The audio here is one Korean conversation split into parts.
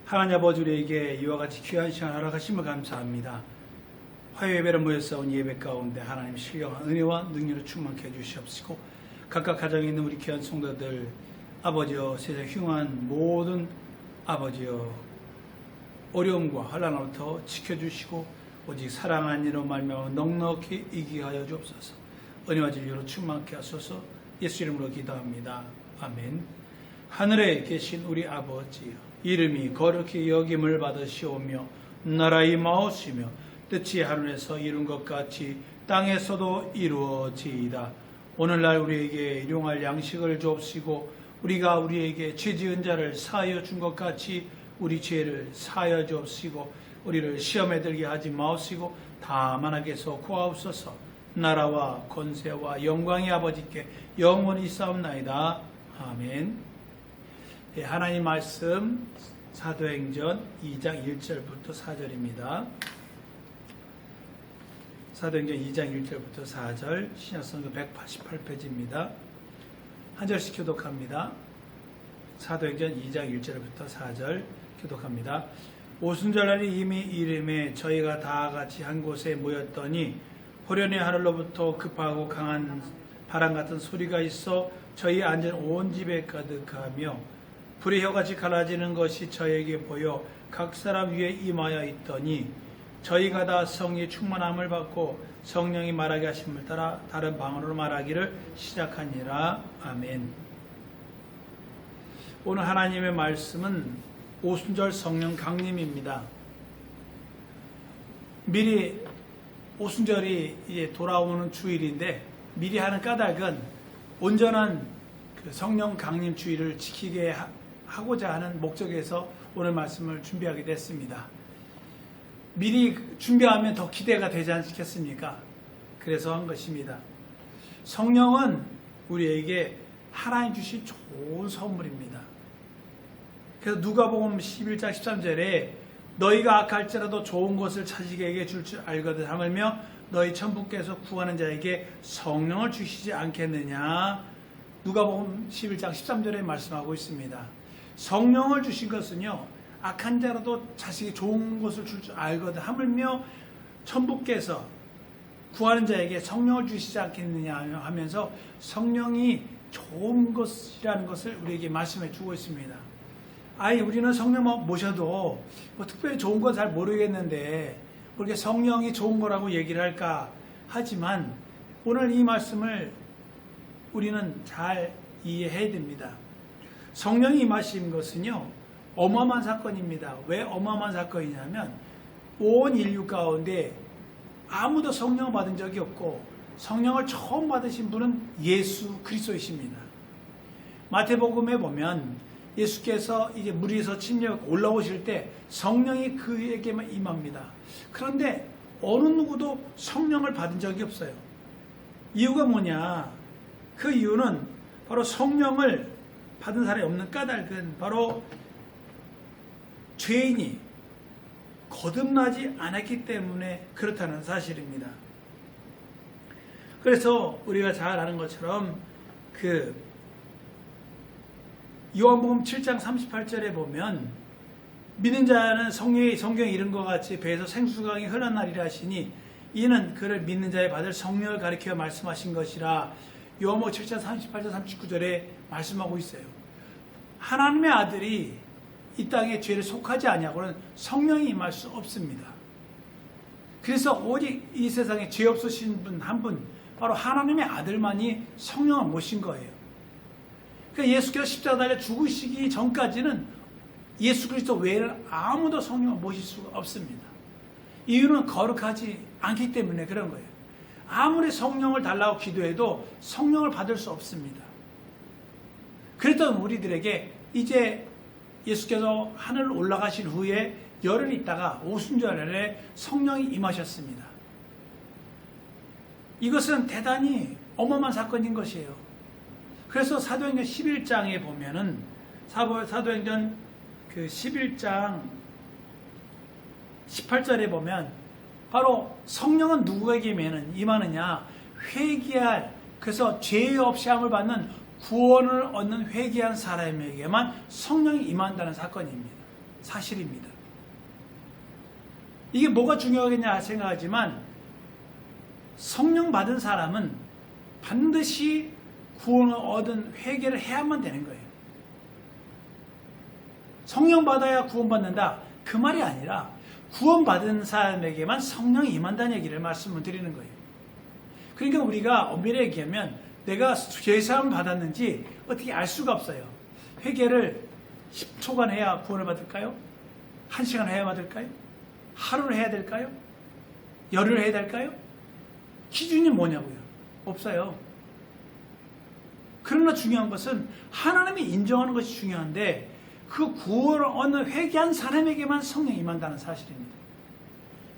하나님 아버지, 우리에게 이와 같이 귀한 시간 허락하심을 감사합니다. 화요 예배를 모여서 예배 가운데 하나님 신령한 은혜와 능력으로 충만케 해주시옵시고, 각각 가정에 있는 우리 귀한 성도들, 아버지여, 세상 흉한 모든 아버지여 어려움과 환난으로부터 지켜주시고 오직 사랑한 이로 말미암아 넉넉히 이기게 하여 주옵소서. 은혜와 진리로 충만케 하소서. 예수 이름으로 기도합니다. 아멘. 하늘에 계신 우리 아버지여, 이름이 거룩히 여김을 받으시오며 나라 임하옵시며 뜻이 하늘에서 이룬 것 같이 땅에서도 이루어지이다. 오늘날 우리에게 일용할 양식을 주옵시고 우리가 우리에게 죄 지은 자를 사하여 준 것 같이 우리 죄를 사하여 주옵시고 우리를 시험에 들게 하지 마옵시고 다만 악에서 구하옵소서. 나라와 권세와 영광이 아버지께 영원히 있사옵나이다. 아멘. 하나님 말씀 사도행전 2장 1절부터 4절입니다. 사도행전 2장 1절부터 4절, 신약성경 188페이지입니다. 한 절씩 교독합니다. 사도행전 2장 1절부터 4절 교독합니다. 오순절날이 이미 이름에 저희가 다 같이 한 곳에 모였더니 호련히 하늘로부터 급하고 강한 바람 같은 소리가 있어 저희 앉은 온 집에 가득하며 불의 혀같이 갈라지는 것이 저에게 보여 각 사람 위에 임하여 있더니 저희가 다 성령의 충만함을 받고 성령이 말하게 하심을 따라 다른 방언으로 말하기를 시작하니라. 아멘. 오늘 하나님의 말씀은 오순절 성령 강림입니다. 미리 오순절이 이제 돌아오는 주일인데 미리 하는 까닭은 온전한 그 성령 강림 주일을 지키게 하고자 하는 목적에서 오늘 말씀을 준비하게 됐습니다. 미리 준비하면 더 기대가 되지 않겠습니까? 그래서 한 것입니다. 성령은 우리에게 하나님 주신 좋은 선물입니다. 그래서 누가복음 11장 13절에 너희가 악할지라도 좋은 것을 자식에게 줄 줄 알거든 하물며 너희 천부께서 구하는 자에게 성령을 주시지 않겠느냐. 누가복음 11장 13절에 말씀하고 있습니다. 성령을 주신 것은요, 악한 자라도 자식이 좋은 것을 줄 줄 알거든 하물며 천부께서 구하는 자에게 성령을 주시지 않겠느냐 하면서 성령이 좋은 것이라는 것을 우리에게 말씀해 주고 있습니다. 우리는 성령 모셔도 뭐 특별히 좋은 건 잘 모르겠는데 그렇게 성령이 좋은 거라고 얘기를 할까 하지만 오늘 이 말씀을 우리는 잘 이해해야 됩니다. 성령이 임하신 것은요, 어마어마한 사건입니다. 왜 어마어마한 사건이냐면 온 인류 가운데 아무도 성령을 받은 적이 없고 성령을 처음 받으신 분은 예수 그리스도이십니다. 마태복음에 보면 예수께서 이제 무리에서 침략 올라오실 때 성령이 그에게만 임합니다. 그런데 어느 누구도 성령을 받은 적이 없어요. 이유가 뭐냐? 그 이유는 바로 성령을 받은 사람이 없는 까닭은 바로 죄인이 거듭나지 않았기 때문에 그렇다는 사실입니다. 그래서 우리가 잘 아는 것처럼 요한복음 7장 38절에 보면 믿는 자는 성경에 이른 것 같이 배에서 생수강이 흘러나리라 하시니 이는 그를 믿는 자에 받을 성령을 가리켜 말씀하신 것이라. 요한복음 7장 38절 39절에 말씀하고 있어요. 하나님의 아들이 이 땅에 죄를 속하지 아니하고는 성령이 임할 수 없습니다. 그래서 오직 이 세상에 죄 없으신 분 한 분, 바로 하나님의 아들만이 성령을 모신 거예요. 그러니까 예수께서 십자가 달려 죽으시기 전까지는 예수 그리스도 외에는 아무도 성령을 모실 수가 없습니다. 이유는 거룩하지 않기 때문에 그런 거예요. 아무리 성령을 달라고 기도해도 성령을 받을 수 없습니다. 그랬던 우리들에게 이제 예수께서 하늘로 올라가신 후에 열흘 있다가 오순절에 성령이 임하셨습니다. 이것은 대단히 어마어마한 사건인 것이에요. 그래서 사도행전 11장에 보면은 사도행전 11장 18절에 보면 바로 성령은 누구에게 임하느냐? 회개할, 그래서 죄 없이 함을 받는 구원을 얻는 회개한 사람에게만 성령이 임한다는 사건입니다. 사실입니다. 이게 뭐가 중요하겠냐 생각하지만 성령 받은 사람은 반드시 구원을 얻은 회개를 해야만 되는 거예요. 성령 받아야 구원받는다 그 말이 아니라 구원받은 사람에게만 성령이 임한다는 얘기를 말씀을 드리는 거예요. 그러니까 우리가 엄밀히 얘기하면 내가 죄사함을 받았는지 어떻게 알 수가 없어요. 회개를 10초간 해야 구원을 받을까요? 1시간 해야 받을까요? 하루를 해야 될까요? 열흘을 해야 될까요? 기준이 뭐냐고요? 없어요. 그러나 중요한 것은 하나님이 인정하는 것이 중요한데 그 구원을 얻는 회개한 사람에게만 성령이 임한다는 사실입니다.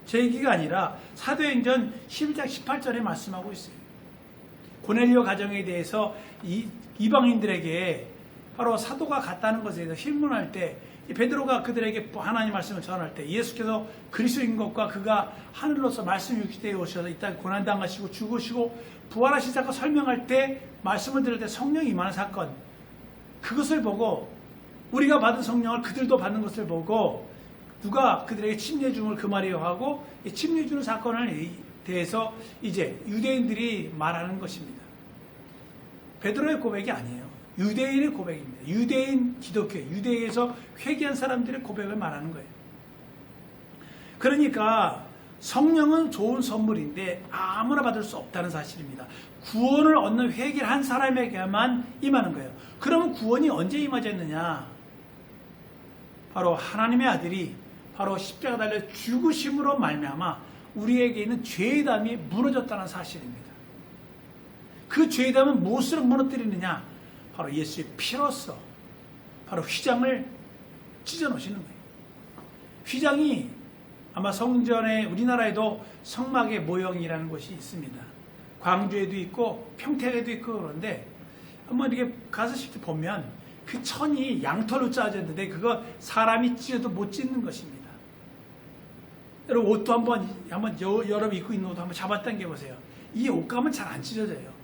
제 얘기가 아니라 사도행전 11장 18절에 말씀하고 있어요. 고넬료 가정에 대해서 이방인들에게 바로 사도가 갔다는 것에 대해서 신문할 때 베드로가 그들에게 하나님 말씀을 전할 때 예수께서 그리스도인 것과 그가 하늘로서 말씀 육시대에 오셔서 이 땅에 고난당하시고 죽으시고 부활하신 사건 설명할 때 말씀을 들을 때 성령이 임하는 사건 그것을 보고 우리가 받은 성령을 그들도 받는 것을 보고 누가 그들에게 침례 줌을 그 말이요 하고 침례 주는 사건에 대해서 이제 유대인들이 말하는 것입니다. 베드로의 고백이 아니에요. 유대인의 고백입니다. 유대인 기독교, 유대에서 회개한 사람들의 고백을 말하는 거예요. 그러니까 성령은 좋은 선물인데 아무나 받을 수 없다는 사실입니다. 구원을 얻는 회개를 한 사람에게만 임하는 거예요. 그러면 구원이 언제 임하졌느냐? 바로 하나님의 아들이 바로 십자가 달려 죽으심으로 말미암아 우리에게 있는 죄의 담이 무너졌다는 사실입니다. 그 죄의 담은 무엇으로 무너뜨리느냐? 바로 예수의 피로써 바로 휘장을 찢어 놓으시는 거예요. 휘장이 아마 성전에 우리나라에도 성막의 모형이라는 것이 있습니다. 광주에도 있고 평택에도 있고 그런데 한번 이렇게 가서 직접 보면 그 천이 양털로 짜졌는데 그거 사람이 찢어도 못 찢는 것입니다. 여러분 옷도 한번 여러분 입고 있는 옷도 한번 잡아당겨 보세요. 이 옷감은 잘 안 찢어져요.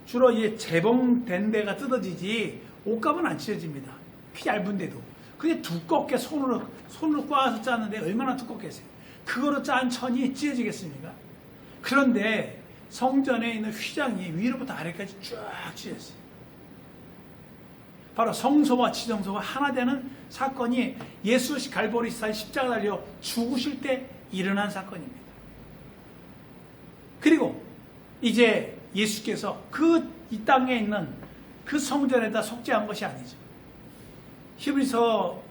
주로 이 재봉된 데가 뜯어지지 옷감은 안 찢어집니다. 피 얇은데도. 그게 두껍게 손으로 꽈서 짜는데 얼마나 두껍겠어요. 그거로 짠 천이 찢어지겠습니까? 그런데 성전에 있는 휘장이 위로부터 아래까지 쫙 찢어졌어요. 바로 성소와 지성소가 하나 되는 사건이 예수 갈보리산 십자가 달려 죽으실 때 일어난 사건입니다. 그리고 이제 예수께서 이 땅에 있는 그 성전에다 속죄한 것이 아니죠. 히브리서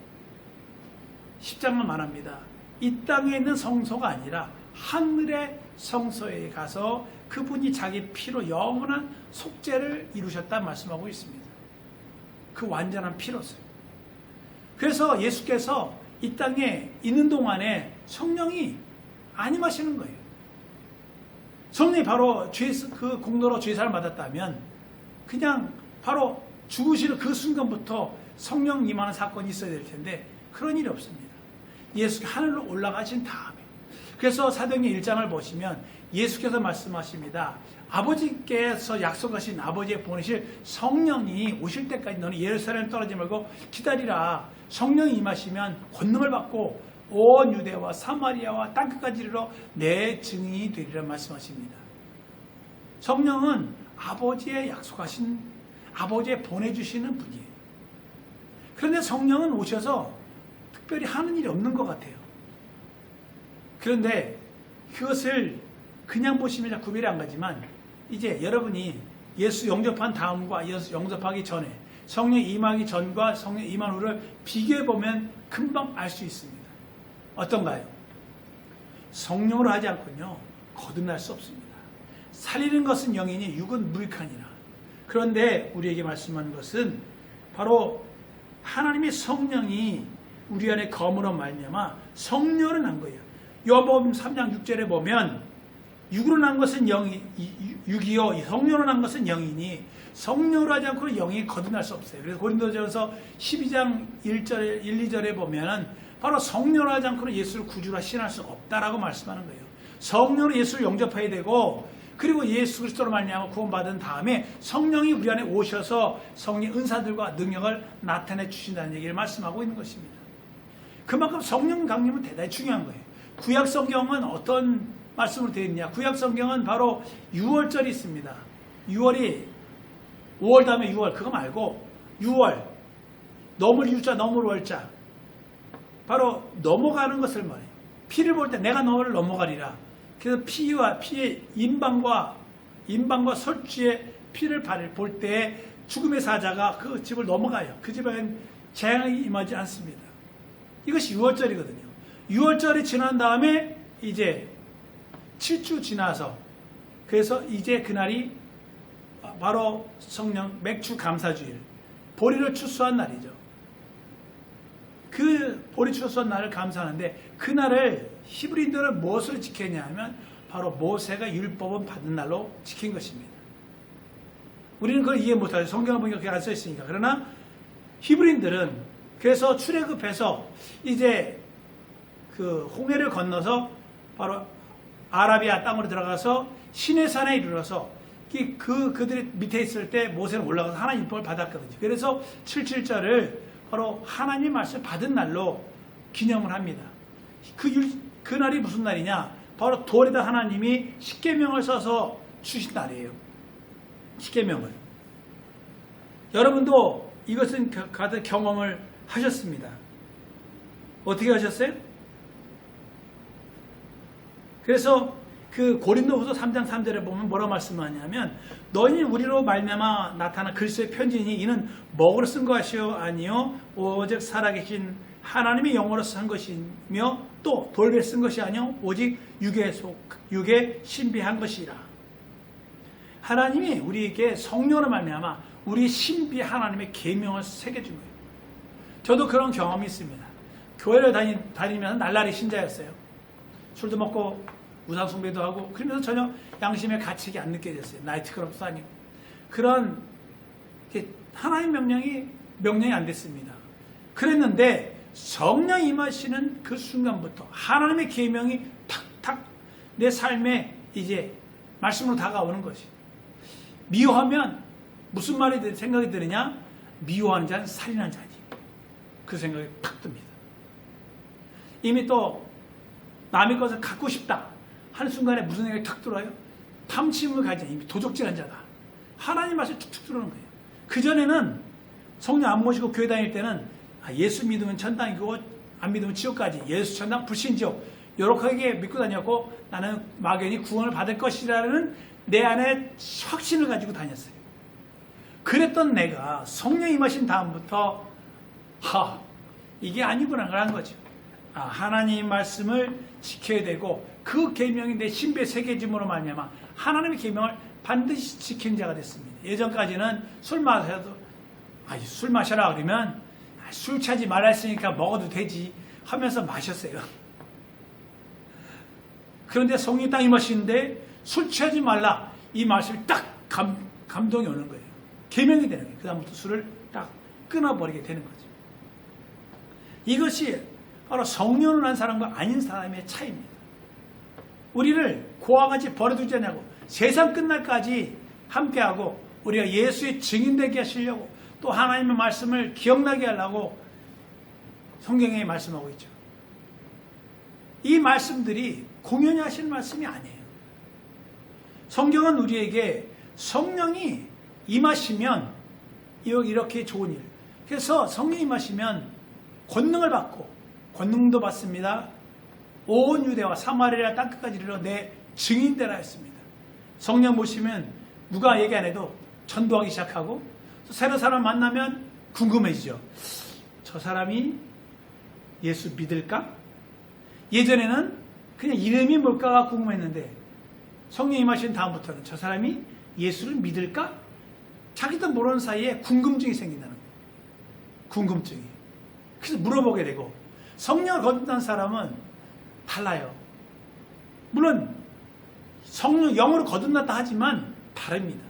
10장은 말합니다. 이 땅에 있는 성소가 아니라 하늘의 성소에 가서 그분이 자기 피로 영원한 속죄를 이루셨다 말씀하고 있습니다. 그 완전한 피로서요. 그래서 예수께서 이 땅에 있는 동안에 성령이 안 임하시는 거예요. 성령이 바로 그 공로로 죄사를 받았다면 그냥 바로 죽으시는 그 순간부터 성령 임하는 사건이 있어야 될 텐데 그런 일이 없습니다. 예수가 하늘로 올라가신 다음에 그래서 사도행전 1장을 보시면 예수께서 말씀하십니다. 아버지께서 약속하신 아버지의 보내실 성령이 오실 때까지 너는 예루살렘 떨어지지 말고 기다리라. 성령이 임하시면 권능을 받고 온 유대와 사마리아와 땅끝까지 이르러 내 증인이 되리라 말씀하십니다. 성령은 아버지의 약속하신 아버지의 보내주시는 분이에요. 그런데 성령은 오셔서 특별히 하는 일이 없는 것 같아요. 그런데 그것을 그냥 보시면 잘 구별이 안 가지만 이제 여러분이 예수 영접한 다음과 예수 영접하기 전에 성령 임하기 전과 성령 임한 후를 비교해 보면 금방 알 수 있습니다. 어떤가요? 성령으로 하지 않고는요 거듭날 수 없습니다. 살리는 것은 영이니 육은 무익하니라. 그런데 우리에게 말씀하는 것은 바로 하나님의 성령이 우리 안에 거물어 말미암아 성령을 난 거예요. 요한복음 3장 6절에 보면 육으로 난 것은 육이요 성령으로 난 것은 영이니 성령으로 하지 않고는 영이 거듭날 수 없어요. 그래서 고린도전서 12장 1절, 1, 2절에 보면 바로 성령으로 하지 않고는 예수를 구주라 신할 수 없다라고 말씀하는 거예요. 성령으로 예수를 영접해야 되고 그리고 예수 그리스도로 말미암아 구원받은 다음에 성령이 우리 안에 오셔서 성령 은사들과 능력을 나타내 주신다는 얘기를 말씀하고 있는 것입니다. 그만큼 성령 강림은 대단히 중요한 거예요. 구약 성경은 어떤 말씀으로 되어 있냐? 구약 성경은 바로 6월절이 있습니다. 6월이 5월 다음에 6월 그거 말고 6월 넘을 유자 넘을 월자 바로 넘어가는 것을 말해요. 피를 볼 때 내가 너를 넘어가리라. 그래서 피의 인방과 설주의 피를 볼 때 죽음의 사자가 그 집을 넘어가요. 그 집에는 재앙이 임하지 않습니다. 이것이 6월절이거든요. 6월절이 지난 다음에 이제 7주 지나서 그래서 이제 그날이 바로 성령 맥주 감사주일 보리를 추수한 날이죠. 그 보리 추수한 날을 감사하는데 그날을 히브리인들은 무엇을 지켰냐 하면 바로 모세가 율법을 받은 날로 지킨 것입니다. 우리는 그걸 이해 못하죠. 성경을 보니까 그게 안 써 있으니까. 그러나 히브리인들은 그래서 출애굽해서 이제 그 홍해를 건너서 바로 아라비아 땅으로 들어가서 시내산에 이르러서 그들이 밑에 있을 때 모세는 올라가서 하나님 율법을 받았거든요. 그래서 77절을 바로 하나님 말씀을 받은 날로 기념을 합니다. 그 날이 무슨 날이냐? 바로 돌에다 하나님이 십계명을 써서 주신 날이에요. 십계명을. 여러분도 이것은 다들 경험을 하셨습니다. 어떻게 하셨어요? 그래서 그 고린도후서 3장 3절에 보면 뭐라고 말씀하냐면 너희는 우리로 말미암아 나타난 그리스도의 편지니 이는 먹으로 쓴 것이요 아니요 오직 살아계신 하나님의 영으로 쓴 것이며 또 돌에 쓴 것이 아니요 오직 육에 신비한 것이라. 하나님이 우리에게 성령으로 말미암아 우리 신비 하나님의 계명을 새겨준 거예요. 저도 그런 경험이 있습니다. 교회를 다니면서 날라리 신자였어요. 술도 먹고 우상 숭배도 하고 그러면서 전혀 양심의 가책이 안 느껴졌어요. 나이트클럽도 다니고 그런 하나님 명령이 안 됐습니다. 그랬는데 성령 임하시는 그 순간부터 하나님의 계명이 탁탁 내 삶에 이제 말씀으로 다가오는 것이. 미워하면 무슨 말이 생각이 드느냐? 미워하는 자는 살인한 자지. 그 생각이 탁 듭니다. 이미 또 남의 것을 갖고 싶다 하는 순간에 무슨 생각이 탁 들어요? 탐심을 가진 이미 도적질한 자다. 하나님 말씀이 툭툭 들어오는 거예요. 그전에는 성령 안 모시고 교회 다닐 때는 예수 믿으면 천당이고 안 믿으면 지옥까지 예수 천당 불신지옥 이렇게 믿고 다녔고 나는 막연히 구원을 받을 것이라는 내 안에 확신을 가지고 다녔어요. 그랬던 내가 성령 임하신 다음부터 이게 아니구나 하는 거죠. 하나님 말씀을 지켜야 되고 그 계명이 내 신비의 새겨짐으로 말미암아 하나님의 계명을 반드시 지킨 자가 됐습니다. 예전까지는 술 마셔도 술 마셔라 그러면 술 취하지 말라 했으니까 먹어도 되지 하면서 마셨어요. 그런데 성령이 딱 임하시는데 술 취하지 말라 이 말씀이 딱 감동이 오는 거예요. 계명이 되는 거예요. 그 다음부터 술을 딱 끊어버리게 되는 거죠. 이것이 바로 성령을 한 사람과 아닌 사람의 차이입니다. 우리를 고와 같이 버려두지 않냐고 세상 끝날까지 함께하고 우리가 예수의 증인되게 하시려고 또 하나님의 말씀을 기억나게 하려고 성경에 말씀하고 있죠. 이 말씀들이 공연히 하시는 말씀이 아니에요. 성경은 우리에게 성령이 임하시면 이렇게 좋은 일. 그래서 성령이 임하시면 권능을 받고 권능도 받습니다. 온 유대와 사마리아 땅끝까지 이르러 내 증인되라 했습니다. 성령 보시면 누가 얘기 안 해도 전도하기 시작하고 새로운 사람 만나면 궁금해지죠. 저 사람이 예수 믿을까? 예전에는 그냥 이름이 뭘까가 궁금했는데 성령 임하신 다음부터는 저 사람이 예수를 믿을까? 자기도 모르는 사이에 궁금증이 생긴다는 거예요. 궁금증이. 그래서 물어보게 되고 성령을 거듭난 사람은 달라요. 물론 성령 영으로 거듭났다 하지만 다릅니다.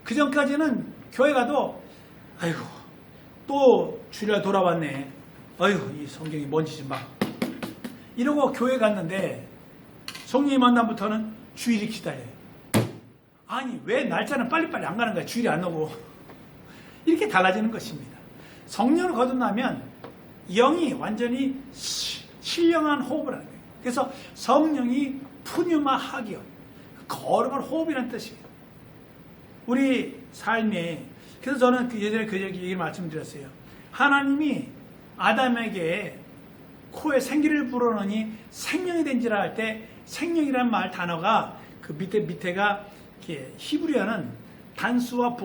그 전까지는 교회 가도 아이고 또 주일날 돌아왔네. 아이고 이 성경이 뭔지 좀 봐. 이러고 교회 갔는데 성령이 만남부터는 주일이 기다려요. 아니 왜 날짜는 빨리빨리 안 가는 거야. 주일이 안 오고. 이렇게 달라지는 것입니다. 성령을 거듭나면 영이 완전히 신령한 호흡을 하는 거예요. 그래서 성령이 푸뉴마 하기요. 거룩한 호흡이라는 뜻이에요. 우리 삶에, 그래서 저는 예전에 그 얘기를 말씀드렸어요. 하나님이 아담에게 코에 생기를 불어넣으니 생명이 된지라 할 때 생명이라는 말 단어가 그 밑에가 히브리어는 단수와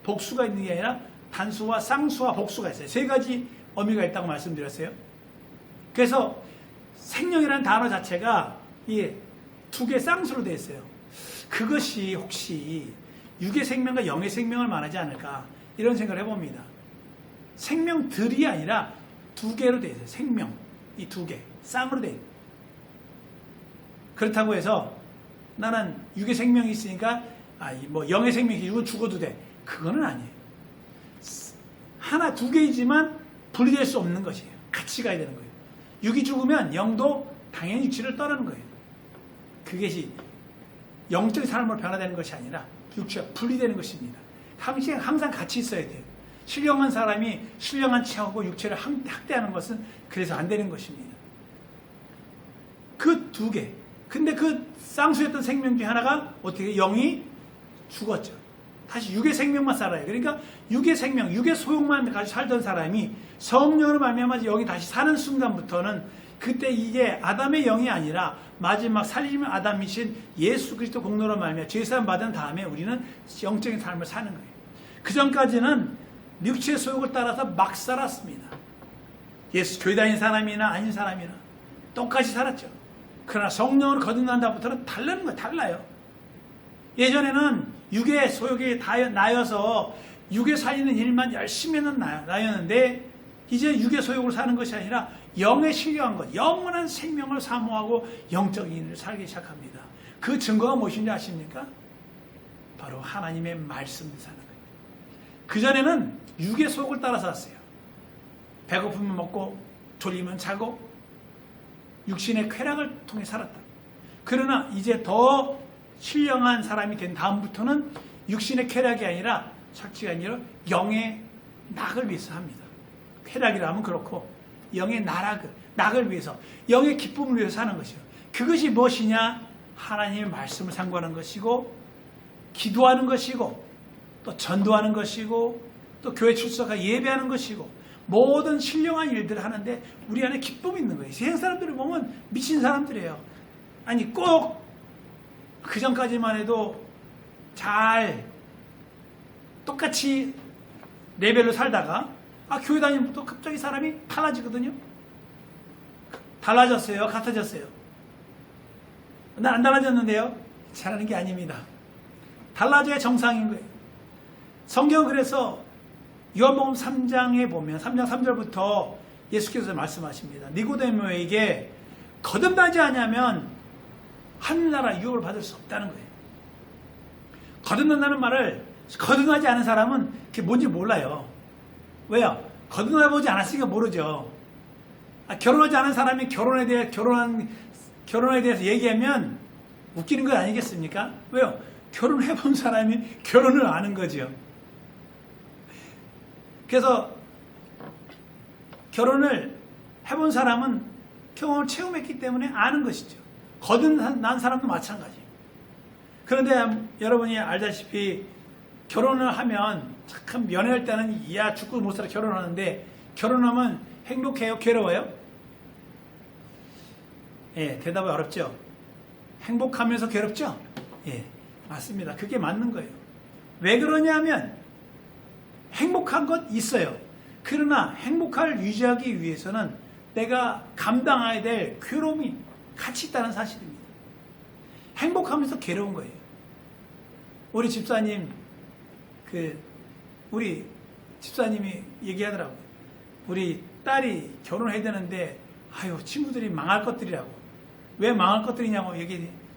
복수가 있는 게 아니라 단수와 쌍수와 복수가 있어요. 세 가지 의미가 있다고 말씀드렸어요. 그래서 생명이라는 단어 자체가 이 두 개 쌍수로 되어 있어요. 그것이 혹시 육의 생명과 영의 생명을 말하지 않을까 이런 생각을 해봅니다. 생명들이 아니라 두 개로 되어 있어요. 생명 이 두 개 쌍으로 되어 있어요. 그렇다고 해서 나는 육의 생명이 있으니까 영의 생명이 이건 죽어도 돼. 그거는 아니에요. 하나 두 개이지만 분리될 수 없는 것이에요. 같이 가야 되는 거예요. 육이 죽으면 영도 당연히 육체를 떠나는 거예요. 그것이 영적인 삶으로 변화되는 것이 아니라 육체가 분리되는 것입니다. 항상 같이 있어야 돼요. 신령한 사람이 신령한 체하고 육체를 학대하는 것은 그래서 안 되는 것입니다. 그 두 개. 근데 그 쌍수였던 생명 중에 하나가 어떻게 영이 죽었죠. 다시 육의 생명만 살아요. 그러니까 육의 생명, 육의 소욕만 가지고 살던 사람이 성령으로 말미암아 영이 다시 사는 순간부터는 그때 이게 아담의 영이 아니라 마지막 살리는 아담이신 예수 그리스도 공로로 말미암아 죄사함 받은 다음에 우리는 영적인 삶을 사는 거예요. 그 전까지는 육체의 소욕을 따라서 막 살았습니다. 예수 교회 다닌 사람이나 아닌 사람이나 똑같이 살았죠. 그러나 성령으로 거듭난 다음부터는 다르는 거예요. 달라요. 예전에는 육의 소욕이 나여서 육의 살리는 일만 열심히 하는 나였는데 이제 육의 소욕을 사는 것이 아니라 영에 신령한 것, 영원한 생명을 사모하고 영적인 일을 살기 시작합니다. 그 증거가 무엇인지 아십니까? 바로 하나님의 말씀을 사는 거예요. 그전에는 육의 소욕을 따라 살았어요. 배고프면 먹고 졸리면 자고 육신의 쾌락을 통해 살았다. 그러나 이제 더 신령한 사람이 된 다음부터는 육신의 쾌락이 아니라 착취가 아니라 영의 낙을 위해서 합니다. 쾌락이라면 그렇고 영의 낙을 위해서 영의 기쁨을 위해서 하는 것이요. 그것이 무엇이냐? 하나님의 말씀을 상고하는 것이고 기도하는 것이고 또 전도하는 것이고 또 교회 출석하고 예배하는 것이고 모든 신령한 일들을 하는데 우리 안에 기쁨이 있는 거예요. 세상 사람들을 보면 미친 사람들이에요. 아니 꼭 그 전까지만 해도 잘 똑같이 레벨로 살다가 교회 다니면부터 갑자기 사람이 달라지거든요. 달라졌어요? 같아졌어요? 난 안 달라졌는데요. 잘하는 게 아닙니다. 달라져야 정상인 거예요. 성경은 그래서 요한복음 3장에 보면 3장 3절부터 예수께서 말씀하십니다. 니고데모에게 거듭나지 않으면 하늘나라 유업을 받을 수 없다는 거예요. 거듭난다는 말을 거듭나지 않은 사람은 그게 뭔지 몰라요. 왜요? 거듭나보지 않았으니까 모르죠. 결혼하지 않은 사람이 결혼에 대해서 얘기하면 웃기는 거 아니겠습니까? 왜요? 결혼해본 사람이 결혼을 아는 거죠. 그래서 결혼을 해본 사람은 경험을 체험했기 때문에 아는 것이죠. 거듭난 사람도 마찬가지. 그런데 여러분이 알다시피 결혼을 하면 참 연애할 때는 죽고 못 살아 결혼하는데 결혼하면 행복해요? 괴로워요? 예, 대답이 어렵죠? 행복하면서 괴롭죠? 예, 맞습니다. 그게 맞는 거예요. 왜 그러냐면 행복한 것 있어요. 그러나 행복을 유지하기 위해서는 내가 감당해야 될 괴로움이 같이 있다는 사실입니다. 행복하면서 괴로운 거예요. 우리 집사님이 얘기하더라고요. 우리 딸이 결혼해야 되는데 친구들이 망할 것들이라고. 왜 망할 것들이냐고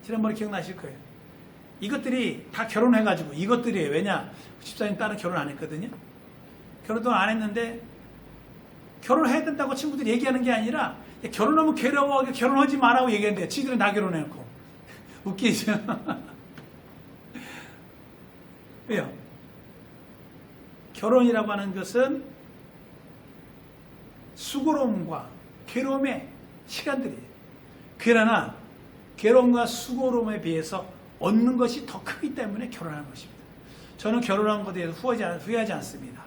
지난번에 기억나실 거예요. 이것들이 다 결혼해가지고 이것들이에요. 왜냐? 집사님 딸은 결혼 안 했거든요. 결혼도 안 했는데 결혼해야 된다고 친구들이 얘기하는 게 아니라 결혼하면 괴로워하게 결혼하지 마라고 얘기하는데 지들은 다 결혼해놓고 웃기죠? 왜요? 결혼이라고 하는 것은 수고로움과 괴로움의 시간들이에요. 그러나 괴로움과 수고로움에 비해서 얻는 것이 더 크기 때문에 결혼하는 것입니다. 저는 결혼한 것에 대해서 후회하지 않습니다.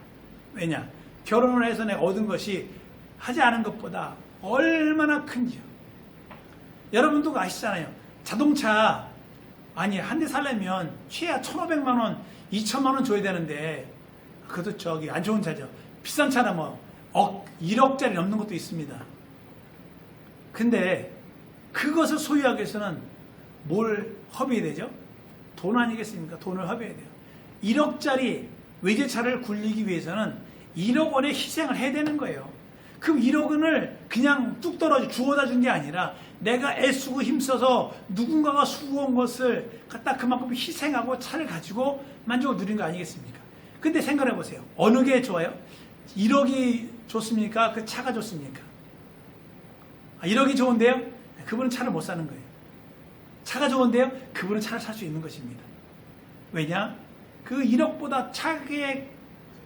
왜냐? 결혼을 해서 내가 얻은 것이 하지 않은 것보다 얼마나 큰지요. 여러분도 아시잖아요. 자동차 한 대 살려면 최하 1,500만 원, 2천만 원 줘야 되는데 그것도 안 좋은 차죠. 비싼 차는 1억짜리 넘는 것도 있습니다. 근데 그것을 소유하기 위해서는 뭘 허비해야 되죠? 돈 아니겠습니까? 돈을 허비해야 돼요. 1억짜리 외제차를 굴리기 위해서는 1억 원의 희생을 해야 되는 거예요. 그럼 1억 원을 그냥 뚝 떨어져 주워다 준 게 아니라 내가 애쓰고 힘써서 누군가가 수고한 것을 갖다 그만큼 희생하고 차를 가지고 만족을 누린 거 아니겠습니까? 근데 생각해 보세요. 어느 게 좋아요? 1억이 좋습니까? 그 차가 좋습니까? 1억이 좋은데요? 그분은 차를 못 사는 거예요. 차가 좋은데요? 그분은 차를 살 수 있는 것입니다. 왜냐? 그 1억보다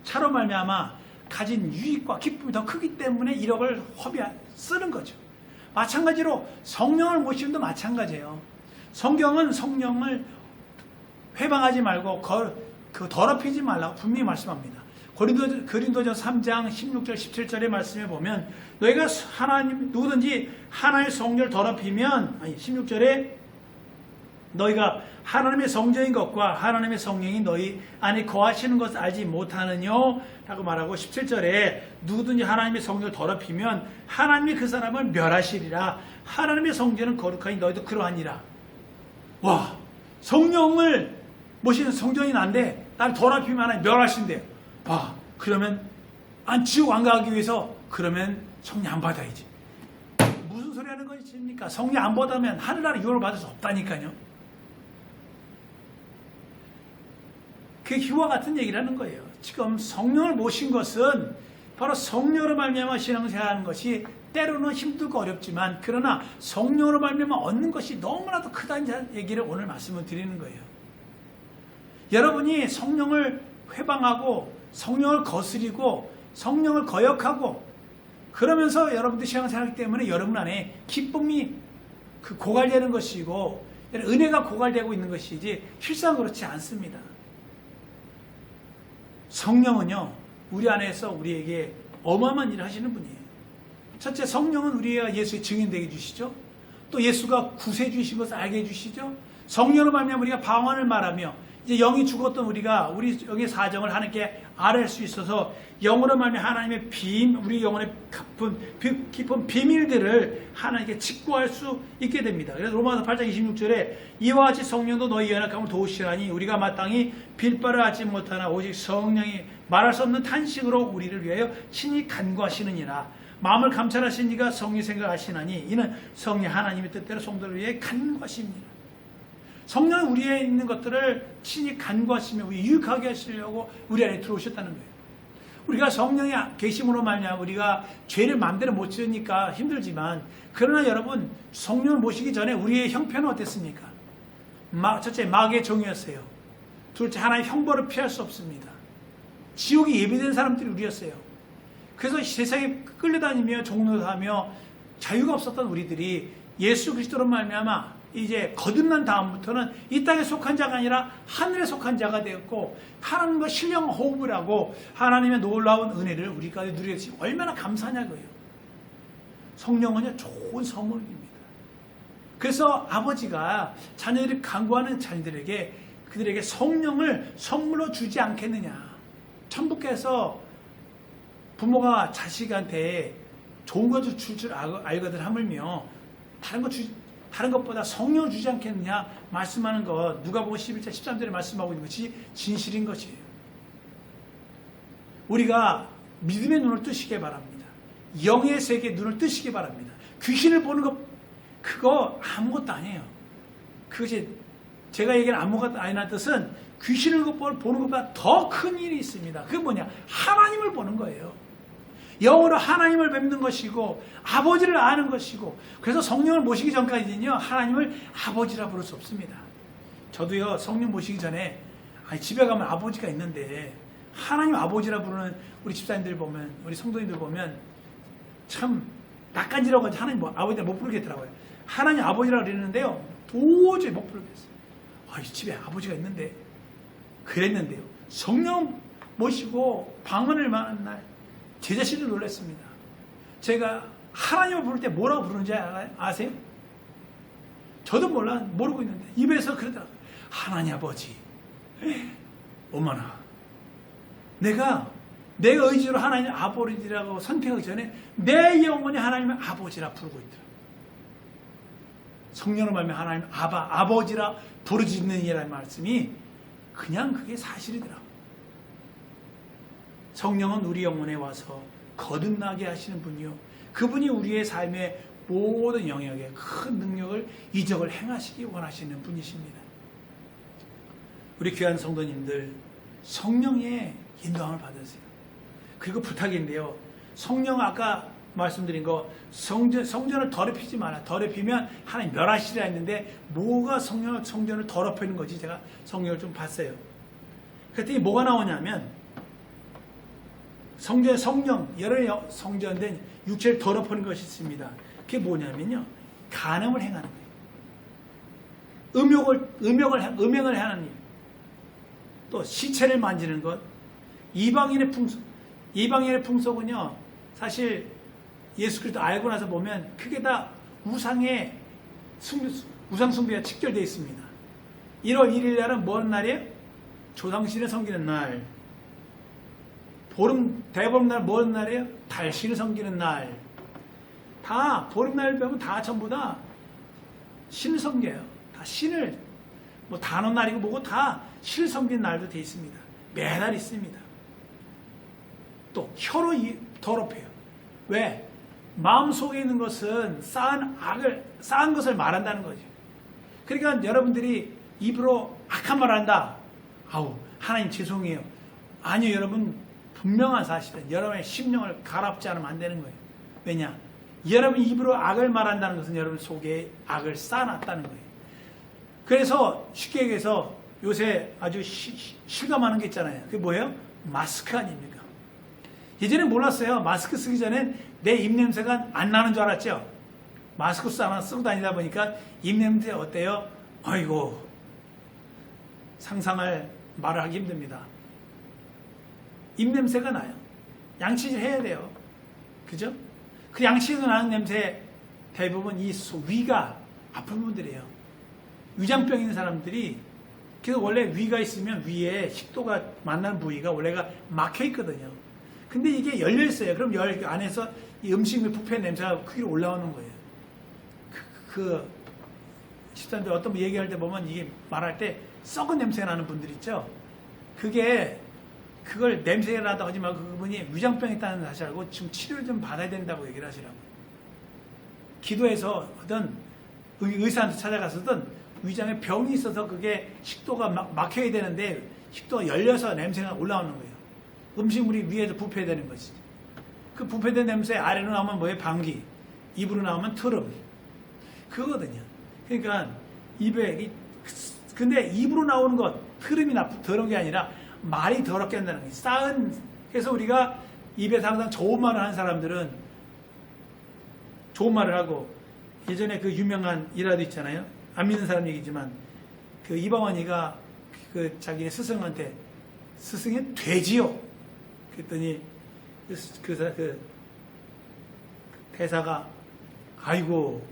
차로 말미암아 가진 유익과 기쁨이 더 크기 때문에 1억을 쓰는 거죠. 마찬가지로 성령을 모시는도 마찬가지예요. 성경은 성령을 회방하지 말고 더럽히지 말라고 분명히 말씀합니다. 고린도전 3장 16절 17절의 말씀에 보면 너희가 누구든지 하나님의 성령을 더럽히면 16절에 너희가 하나님의 성전인 것과 하나님의 성령이 너희 안에 거하시는 것을 알지 못하느뇨? 라고 말하고 17절에 누구든지 하나님의 성전을 더럽히면 하나님이 그 사람을 멸하시리라. 하나님의 성전은 거룩하니 너희도 그러하니라. 와, 성령을 모시는 성전이 난데 날 더럽히면 하나님 멸하신대요. 와, 그러면 지옥 안 가기 위해서 그러면 성령 안 받아야지. 무슨 소리 하는 것입니까? 성령 안 받으면 하늘나라 유업을 받을 수 없다니까요. 그게 이와 같은 얘기를 하는 거예요. 지금 성령을 모신 것은 바로 성령으로 말미암아 신앙생활하는 것이 때로는 힘들고 어렵지만 그러나 성령으로 말미암아 얻는 것이 너무나도 크다는 얘기를 오늘 말씀을 드리는 거예요. 여러분이 성령을 회방하고 성령을 거스리고 성령을 거역하고 그러면서 여러분들 신앙생활하기 때문에 여러분 안에 기쁨이 고갈되는 것이고 은혜가 고갈되고 있는 것이지 실상 그렇지 않습니다. 성령은요, 우리 안에서 우리에게 어마어마한 일을 하시는 분이에요. 첫째, 성령은 우리가 예수의 증인되게 해주시죠. 또 예수가 구세해 주신 것을 알게 해주시죠. 성령으로 말미암아 우리가 방언을 말하며 이제 영이 죽었던 우리가 우리 영의 사정을 하나님께 알을 수 있어서 영으로 말미암아 하나님의 우리 영혼의 깊은 비밀들을 하나님께 직구할 수 있게 됩니다. 그래서 로마서 8장 26절에 이와 같이 성령도 너희 연약함을 도우시라니 우리가 마땅히 빌바를 하지 못하나 오직 성령이 말할 수 없는 탄식으로 우리를 위하여 친히 간구하시느니라. 마음을 감찰하신 이가 성령 생각하시나니 이는 성령 하나님의 뜻대로 성도를 위해 간구하십니다. 성령은 우리에 있는 것들을 친히 간구하시며 우리 유익하게 하시려고 우리 안에 들어오셨다는 거예요. 우리가 성령의 계심으로 말미암아 우리가 죄를 마음대로 못 지으니까 힘들지만 그러나 여러분 성령을 모시기 전에 우리의 형편은 어땠습니까? 첫째, 마귀의 종이었어요. 둘째, 하나님의 형벌을 피할 수 없습니다. 지옥이 예비된 사람들이 우리였어요. 그래서 세상에 끌려다니며 종노하며 자유가 없었던 우리들이 예수 그리스도로 말미암아 이제 거듭난 다음부터는 이 땅에 속한 자가 아니라 하늘에 속한 자가 되었고 하나님과 신령 호흡을 하고 하나님의 놀라운 은혜를 우리가 누리게 되시 얼마나 감사하냐고요. 성령은요 좋은 선물입니다. 그래서 아버지가 자녀들이 간구하는 자녀들에게 그들에게 성령을 선물로 주지 않겠느냐. 천부께서 부모가 자식한테 좋은 것을 줄 줄 알거든 하물며 다른 것보다 성령을 주지 않겠느냐 말씀하는 것 누가복음 11장 13절에 말씀하고 있는 것이 진실인 것이에요. 우리가 믿음의 눈을 뜨시기 바랍니다. 영의 세계의 눈을 뜨시기 바랍니다. 귀신을 보는 것 그거 아무것도 아니에요. 그것이 제가 얘기하는 아무것도 아니라는 뜻은 귀신을 보는 것보다 더 큰 일이 있습니다. 그게 뭐냐? 하나님을 보는 거예요. 영으로 하나님을 뵙는 것이고 아버지를 아는 것이고 그래서 성령을 모시기 전까지는요 하나님을 아버지라 부를 수 없습니다. 저도요 성령 모시기 전에 집에 가면 아버지가 있는데 하나님 아버지라 부르는 우리 집사님들 보면 우리 성도님들 보면 참 낯간지러워 가지고 하나님 아버지를 못 부르겠더라고요. 하나님 아버지라고 그랬는데요. 도저히 못 부르겠어요. 이 집에 아버지가 있는데 그랬는데요. 성령 모시고 방언을 많은 날 제 자신을 놀랐습니다. 제가 하나님을 부를 때 뭐라고 부르는지 아세요? 저도 모르고 있는데 입에서 그러더라고요. 하나님 아버지. 어머나. 내가 내 의지로 하나님 아버지라고 선택하기 전에 내 영혼이 하나님의 아버지라 부르고 있더라. 성령을 말하면 하나님 아버지라 부르짖는 이라는 말씀이 그냥 그게 사실이더라. 성령은 우리 영혼에 와서 거듭나게 하시는 분이요. 그분이 우리의 삶의 모든 영역에 큰 능력을 이적을 행하시기 원하시는 분이십니다. 우리 귀한 성도님들 성령의 인도함을 받으세요. 그리고 부탁인데요. 성령 아까 말씀드린 거 성전을 더럽히지 마라. 더럽히면 하나님 멸하시리라 했는데 뭐가 성전을 더럽히는 거지? 제가 성경을 좀 봤어요. 그랬더니 뭐가 나오냐면 성령 여러 성전된 육체를 더럽히는 것이 있습니다. 그게 뭐냐면요. 간음을 행하는 거예요. 음행을 하는 일. 또 시체를 만지는 것. 이방인의 풍속은요. 사실 예수 그리스도 알고 나서 보면 그게 다 우상 숭배와 직결되어 있습니다. 1월 1일 날은 뭔 날이에요? 조상신을 섬기는 날. 대보름날 뭔 날이에요? 달신을 섬기는 날. 다 보름날 배우면 다 전부 다 신을 섬겨요. 다 신을 단오날이고 뭐고 다 신을 섬기는 날도 되어 있습니다. 매달 있습니다. 또 혀로 더럽혀요. 왜? 마음속에 있는 것은 쌓은 것을 말한다는 거죠. 그러니까 여러분들이 입으로 악한 말을 한다. 하나님 죄송해요. 아니요, 여러분. 분명한 사실은 여러분의 심령을 가랍지 않으면 안 되는 거예요. 왜냐? 여러분 입으로 악을 말한다는 것은 여러분 속에 악을 쌓아놨다는 거예요. 그래서 쉽게 얘기해서 요새 아주 실감하는 게 있잖아요. 그게 뭐예요? 마스크 아닙니까? 예전에 몰랐어요. 마스크 쓰기 전엔 내 입냄새가 안 나는 줄 알았죠. 마스크 쓰고 다니다 보니까 입냄새 어때요? 아이고, 상상할 말을 하기 힘듭니다. 입냄새가 나요. 양치질 해야 돼요. 그죠? 그 양치에서 나는 냄새 대부분 이 위가 아픈 분들이에요. 위장병 있는 사람들이 그래서 원래 위가 있으면 위에 식도가 만나는 부위가 원래가 막혀 있거든요. 근데 이게 열려 있어요. 그럼 안에서 이 음식물 부패 냄새가 크게 올라오는 거예요. 집사람들 어떤 분 얘기할 때 보면 이게 말할 때 썩은 냄새 나는 분들 있죠. 그걸 냄새가 나다고 하지 말고 그분이 위장병이 있다는 사실 알고 지금 치료를 좀 받아야 된다고 얘기를 하시라고. 기도해서 하든 의사한테 찾아가서든 위장에 병이 있어서 그게 식도가 막혀야 되는데 식도가 열려서 냄새가 올라오는 거예요. 음식물이 위에서 부패되는 것이지. 그 부패된 냄새 아래로 나오면 뭐예요? 방귀. 입으로 나오면 트름. 그거거든요. 그러니까 근데 입으로 나오는 것, 트름이 더러운 게 아니라 말이 더럽게 한다는 거예요. 그래서 우리가 입에서 항상 좋은 말을 하는 사람들은 좋은 말을 하고, 예전에 그 유명한 일화도 있잖아요. 안 믿는 사람 얘기지만, 그 이방원이가 그 자기네 스승한테, 스승이 돼지요. 그랬더니 그 대사가, 아이고,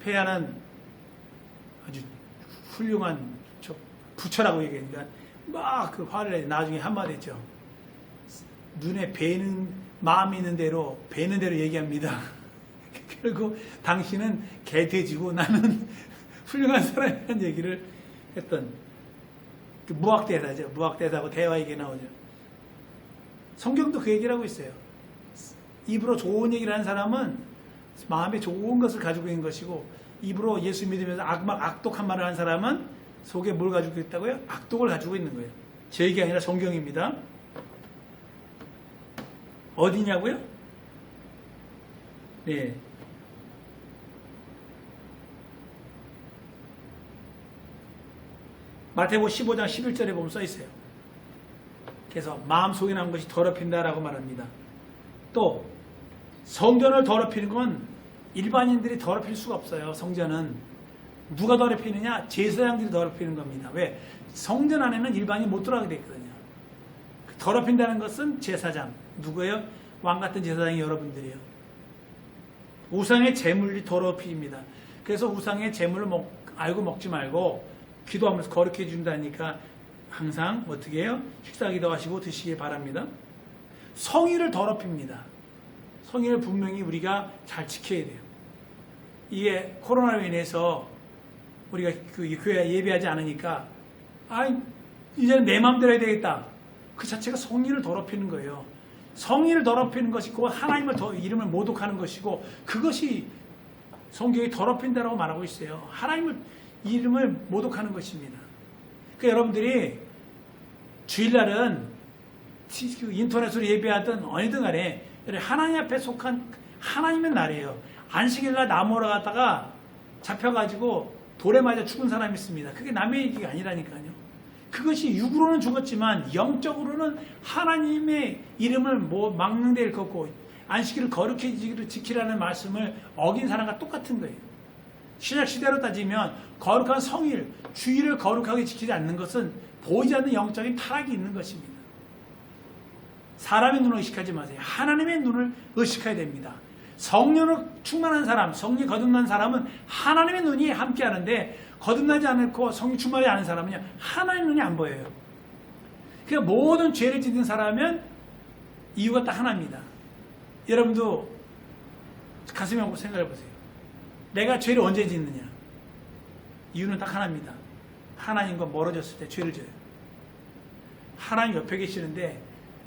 폐하는 아주 훌륭한 부처라고 얘기하니까 막 그 화를 내. 나중에 한마디 했죠. 눈에 마음이 있는 대로 배는 대로 얘기합니다. 그리고 당신은 개돼지고 나는 훌륭한 사람이라는 얘기를 했던 그 무학대사죠. 무학대사하고 대화 얘기 나오죠. 성경도 그 얘기를 하고 있어요. 입으로 좋은 얘기를 하는 사람은 마음에 좋은 것을 가지고 있는 것이고, 입으로 예수 믿으면서 악독한 말을 하는 사람은 속에 뭘 가지고 있다고요? 악독을 가지고 있는 거예요. 제 얘기 아니라 성경입니다. 어디냐고요? 네. 마태복음 15장 11절에 보면 써 있어요. 그래서 마음속에 남은 것이 더럽힌다라고 말합니다. 또 성전을 더럽히는 건 일반인들이 더럽힐 수가 없어요. 성전은 누가 더럽히느냐? 제사장들이 더럽히는 겁니다. 왜? 성전 안에는 일반인이 못 들어가게 돼 있거든요. 더럽힌다는 것은 제사장. 누구예요? 왕 같은 제사장이 여러분들이에요. 우상의 제물이 더럽힙니다. 그래서 우상의 제물을 알고 먹지 말고 기도하면서 거룩해 준다니까 항상 어떻게 해요? 식사기도 하시고 드시기 바랍니다. 성의를 더럽힙니다. 성의를 분명히 우리가 잘 지켜야 돼요. 이게 코로나로 인해서 우리가 그 교회 예배하지 않으니까 이제는 내 마음대로 해야 되겠다. 그 자체가 성의를 더럽히는 거예요. 성의를 더럽히는 것이 곧 하나님을 이름을 모독하는 것이고 그것이 성경이 더럽힌다라고 말하고 있어요. 하나님을 이름을 모독하는 것입니다. 그러니까 여러분들이 주일날은 인터넷으로 예배하든 어디든 간에 하나님 앞에 속한 하나님의 날이에요. 안식일날 나무로 갔다가 잡혀가지고 돌에 맞아 죽은 사람이 있습니다. 그게 남의 얘기가 아니라니까요. 그것이 육으로는 죽었지만 영적으로는 하나님의 이름을 막는 데 일컫고 안식일을 거룩히 지키라는 말씀을 어긴 사람과 똑같은 거예요. 신약 시대로 따지면 거룩한 성일, 주일을 거룩하게 지키지 않는 것은 보이지 않는 영적인 타락이 있는 것입니다. 사람의 눈을 의식하지 마세요. 하나님의 눈을 의식해야 됩니다. 성령으로 충만한 사람, 성령이 거듭난 사람은 하나님의 눈이 함께 하는데 거듭나지 않고 성령 충만하지 않은 사람은요, 하나님의 눈이 안 보여요. 그러니까 모든 죄를 짓는 사람은 이유가 딱 하나입니다. 여러분도 가슴에 하고 생각해 보세요. 내가 죄를 언제 짓느냐? 이유는 딱 하나입니다. 하나님과 멀어졌을 때 죄를 져요. 하나님 옆에 계시는데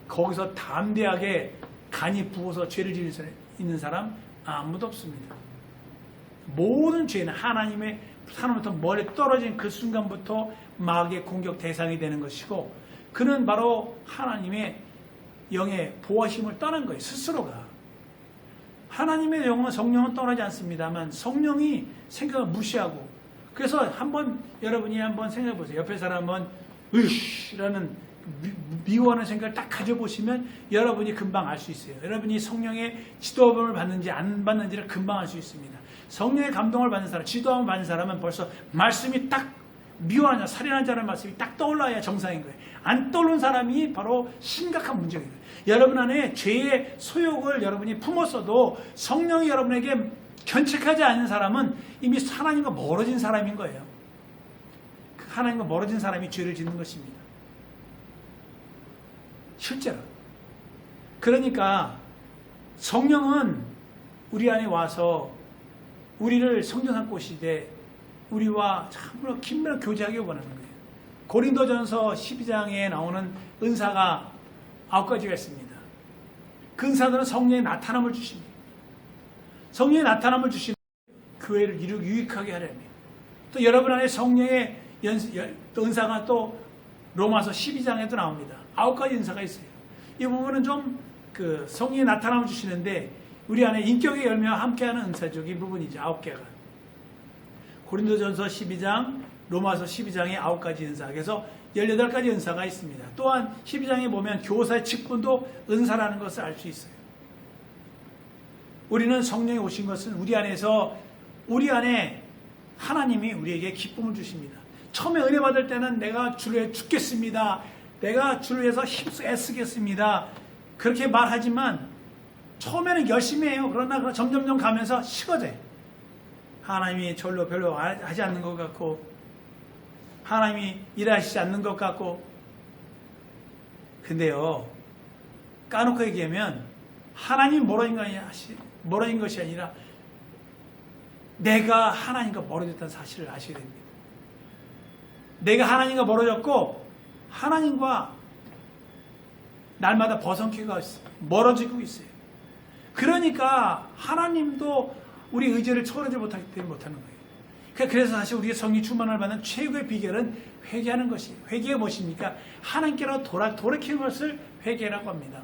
거기서 담대하게 간이 부어서 죄를 짓는 사람 아무도 없습니다. 모든 죄는 하나님의 하나님부터 멀리 떨어진 그 순간부터 마귀의 공격 대상이 되는 것이고 그는 바로 하나님의 영의 보호심을 떠난 거예요. 스스로가. 하나님의 영은 성령은 떠나지 않습니다만 성령이 생각을 무시하고 그래서 여러분이 한번 생각해 보세요. 옆에 사람은 으이라는 미워하는 생각을 딱 가져보시면 여러분이 금방 알 수 있어요. 여러분이 성령의 지도함을 받는지 안 받는지를 금방 알 수 있습니다. 성령의 감동을 받는 사람, 지도함을 받는 사람은 벌써 말씀이 딱 미워하냐 살인한 자라는 말씀이 딱 떠올라야 정상인 거예요. 안 떠오른 사람이 바로 심각한 문제예요. 여러분 안에 죄의 소욕을 여러분이 품었어도 성령이 여러분에게 견책하지 않는 사람은 이미 하나님과 멀어진 사람인 거예요. 하나님과 멀어진 사람이 죄를 짓는 것입니다. 실제로. 그러니까 성령은 우리 안에 와서 우리를 성전 삼고시되 우리와 참으로 긴밀하게 교제하기 원하는 거예요. 고린도전서 12장에 나오는 은사가 9가지가 있습니다. 그 은사들은 성령의 나타남을 주십니다. 성령의 나타남을 주시는 교회를 유익하게 하려면 또 여러분 안에 성령의 또 은사가 또 로마서 12장에도 나옵니다. 9가지 은사가 있어요. 이 부분은 좀 성령의 나타남을 주시는데 우리 안에 인격의 열매와 함께하는 은사적인 부분이죠. 9개가. 고린도전서 12장, 로마서 12장에 9가지 은사. 그래서 18가지 은사가 있습니다. 또한 12장에 보면 교사의 직분도 은사라는 것을 알 수 있어요. 우리는 성령이 오신 것은 우리 안에 하나님이 우리에게 기쁨을 주십니다. 처음에 은혜 받을 때는 내가 주를 위해 죽겠습니다. 내가 주를 위해서 애쓰겠습니다. 그렇게 말하지만 처음에는 열심히 해요. 그러나 점점점 가면서 식어져요. 하나님이 절로 별로 하지 않는 것 같고 하나님이 일하시지 않는 것 같고 근데요 까놓고 얘기하면 하나님이 멀어진 것이 아니라 내가 하나님과 멀어졌다는 사실을 아셔야 됩니다. 내가 하나님과 멀어졌고 하나님과 날마다 버선키가 멀어지고 있어요. 그러니까 하나님도 우리 의지를 초월하지 못하기 때문에 못하는 거예요. 그래서 사실 우리가 성령 충만을 받는 최고의 비결은 회개하는 것이에요. 회개가 무엇입니까? 하나님께로 돌이키는 것을 회개라고 합니다.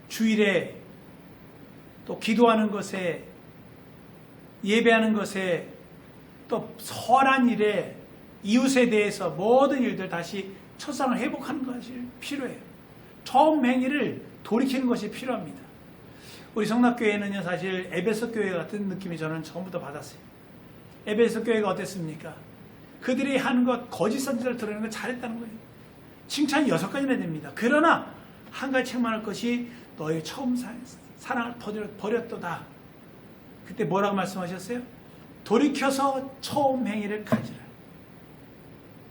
주일에 또 기도하는 것에 예배하는 것에 또 선한 일에 이웃에 대해서 모든 일들 다시 첫상을 회복하는 것이 필요해요. 처음 행위를 돌이키는 것이 필요합니다. 우리 성락교회는요, 사실 에베소 교회 같은 느낌이 저는 처음부터 받았어요. 에베소 교회가 어땠습니까? 그들이 하는 것, 거짓 선지자를 드러내는 걸 잘했다는 거예요. 칭찬이 6가지나 됩니다. 그러나 한 가지 책망할 것이 너의 처음 사랑을 버렸도다. 그때 뭐라고 말씀하셨어요? 돌이켜서 처음 행위를 가지라.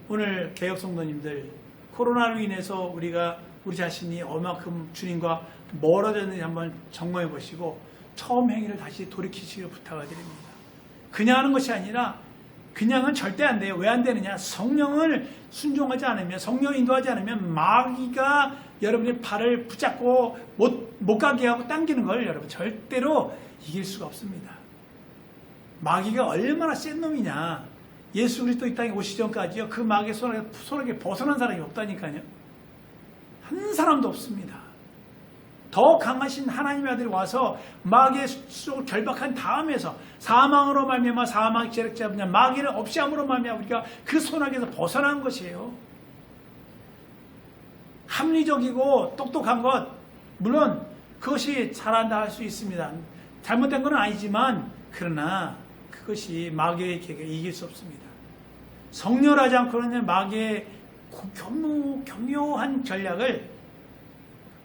오늘 개혁 성도님들, 코로나로 인해서 우리가 우리 자신이 얼마큼 주님과 멀어졌는지 한번 점검해 보시고 처음 행위를 다시 돌이키시길 부탁을 드립니다. 그냥 하는 것이 아니라 그냥은 절대 안 돼요. 왜 안 되느냐? 성령을 순종하지 않으면, 성령을 인도하지 않으면 마귀가 여러분의 발을 붙잡고 못 가게 하고 당기는 걸 여러분 절대로 이길 수가 없습니다. 마귀가 얼마나 센 놈이냐. 예수 그리스도 이 땅에 오시기 전까지요, 그 마귀의 손에게 벗어난 사람이 없다니까요. 한 사람도 없습니다. 더 강하신 하나님의 아들이 와서 마귀의 속을 결박한 다음에서 사망으로 말미암아 사망의 죄를 잡냐, 마귀를 없이 함으로 말미암아 우리가 그 손아귀에서 벗어난 것이에요. 합리적이고 똑똑한 것, 물론 그것이 잘한다 할 수 있습니다. 잘못된 건 아니지만 그러나 그것이 마귀의 계획을 이길 수 없습니다. 성렬하지 않고는 마귀의 교묘한 전략을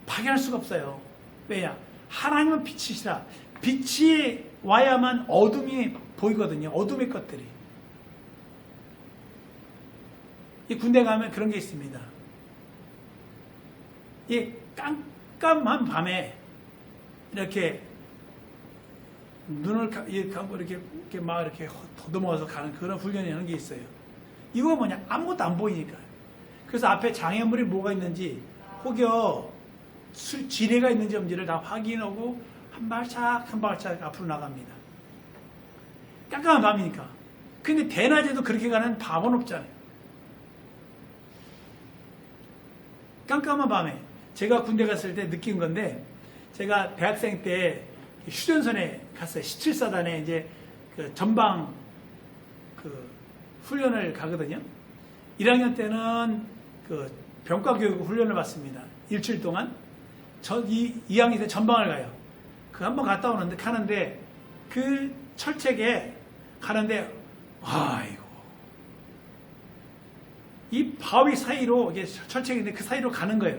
파괴할 수가 없어요. 왜냐? 하나님은 빛이시라. 빛이 와야만 어둠이 보이거든요. 어둠의 것들이. 이 군대 가면 그런 게 있습니다. 이 깜깜한 밤에 이렇게 눈을 감고 이렇게 막 이렇게 더듬어서 가는 그런 훈련이 하는 게 있어요. 이거 뭐냐? 아무것도 안 보이니까. 그래서 앞에 장애물이 뭐가 있는지, 혹여 지뢰가 있는지 없는지를 다 확인하고 한 발짝 앞으로 나갑니다. 깜깜한 밤이니까. 근데 대낮에도 그렇게 가는 밤은 없잖아요. 깜깜한 밤에 제가 군대 갔을 때 느낀 건데, 제가 대학생 때 휴전선에 갔어요. 17사단에 이제 그 전방 그 훈련을 가거든요. 1학년 때는 그 병과교육 훈련을 받습니다. 일주일 동안. 2학년 때 전방을 가요. 그 한번 갔다 오는데, 가는데, 그 철책에 가는데, 아이고. 이 바위 사이로, 이게 철책인데 그 사이로 가는 거예요.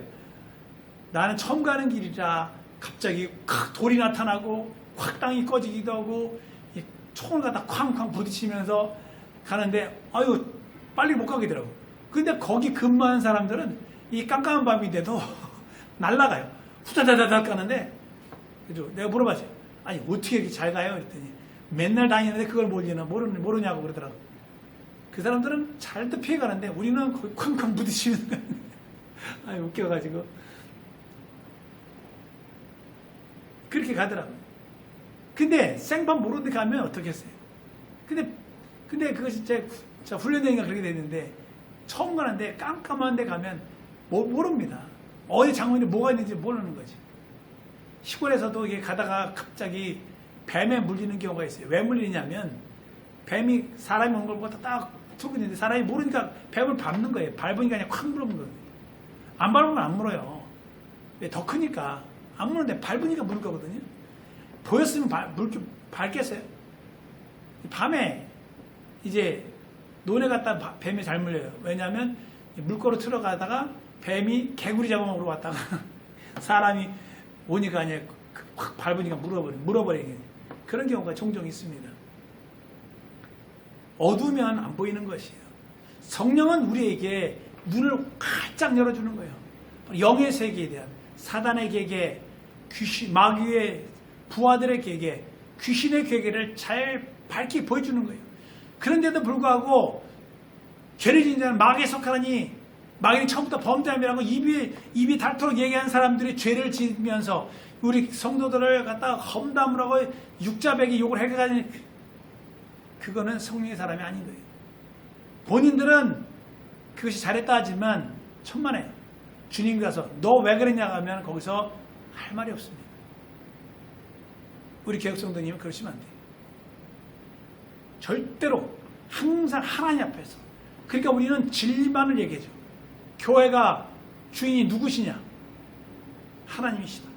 나는 처음 가는 길이라 갑자기 돌이 나타나고, 확 땅이 꺼지기도 하고, 총을 갖다 쾅쾅 부딪히면서 가는데, 아유, 빨리 못 가겠더라고. 근데 거기 근무하는 사람들은 이 깜깜한 밤인데도 날아가요. 후다다다닥 가는데, 그래서 내가 물어봤어요. 아니, 어떻게 이렇게 잘 가요? 그랬더니, 맨날 다니는데 그걸 모르냐고 그러더라고. 그 사람들은 잘도 피해가는데, 우리는 거의 쾅쾅 부딪히는 거예요. 아유, 웃겨가지고. 그렇게 가더라고요. 근데 생판 모르는 데 가면 어떻겠어요? 근데 그것이 진짜 훈련장이가 그렇게 되는데, 처음 가는데 깜깜한 데 가면 모릅니다. 어디 장면이 뭐가 있는지 모르는 거지. 시골에서도 이게 가다가 갑자기 뱀에 물리는 경우가 있어요. 왜 물리냐면, 뱀이 사람이 오는 걸 보고 딱 툭 있는데 사람이 모르니까 뱀을 밟는 거예요. 밟으니까 그냥 콱 물어본 거예요. 안 밟으면 안 물어요. 왜? 더 크니까. 안 무는데 밟으니까 물 거거든요. 보였으면 밟겠어요. 밤에 이제 논에 갔다 뱀이 잘 물려요. 왜냐하면 물고로 들어가다가 뱀이 개구리 잡아먹으러 왔다가 사람이 오니까 그냥 확 밟으니까 물어버리게. 그런 경우가 종종 있습니다. 어두우면 안 보이는 것이에요. 성령은 우리에게 눈을 활짝 열어주는 거예요. 영의 세계에 대한, 사단의 계계, 마귀의 부하들의 계계, 귀신의 계계를 잘 밝히 보여주는 거예요. 그런데도 불구하고 죄를 지은 자는 마귀에 속하니, 마귀는 처음부터 범죄함이라고 입이 닳도록 얘기한 사람들이 죄를 지으면서 우리 성도들을 갖다가 험담을 하고 육자백이 욕을 해가지고, 그거는 성령의 사람이 아닌 거예요. 본인들은 그것이 잘했다 하지만 천만에 주님 가서 너 왜 그랬냐 하면 거기서 할 말이 없습니다. 우리 개혁성도님은 그러시면 안 돼요. 절대로 항상 하나님 앞에서. 그러니까 우리는 진리만을 얘기해줘. 교회가 주인이 누구시냐? 하나님이시다.